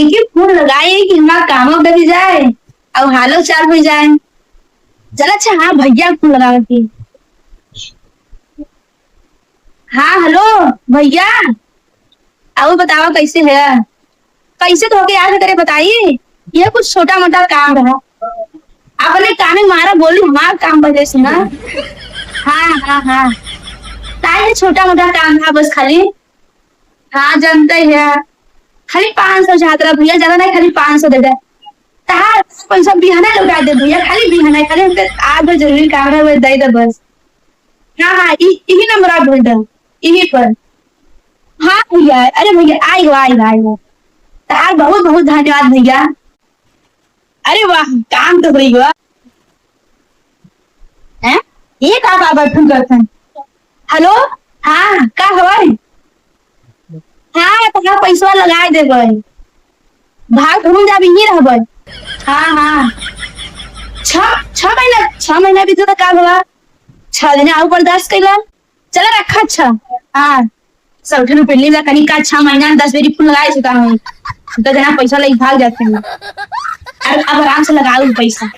के फूल लगाए कि हमारा काम कर जाए और हालो चाल हो जाए। चल अच्छा, हाँ भैया फूल लगा के। हाँ हेलो भैया, आओ बताओ कैसे है, कैसे तो होके याद करे बताइए। ये कुछ छोटा मोटा काम रहा, आपने काम में मारा बोली हमारा काम वजह से ना। हाँ हाँ हाँ, ताई छोटा मोटा काम था बस खाली। हाँ जानते हैं, खाली 500 चाहता भैया, ज्यादा नहीं, खाली 500 दे दे। तार पैसा बिहाना लौटा दे भैया, खाली बिहाना, खाली हमके आज जरूरी काम है, वो दे दे बस। हाँ हाँ, यही नंबर आप भेज दो, यही पर। हाँ भैया, अरे भैया आएगा आएगा आएगा। तार बहुत बहुत धन्यवाद भैया। अरे वाह, काम तो हो गया। हैं? ये का बैठन करते हैं। हेलो, हाँ का हवाई। हाँ तो पैसा लगा देबै, भाग घूम जा भी रहबै। हाँ हाँ, 6 महीना भी तो का हुआ, 6 दिन आउ बर्दाश्त कैला। चला रखा। अच्छा हाँ, सब पेली ला कनी का 6 महीना 10 बेरी फूल लगाए चुका हूँ, तो जना पैसा लेके भाग जाते हैं। अब आराम से लगाओ पैसा।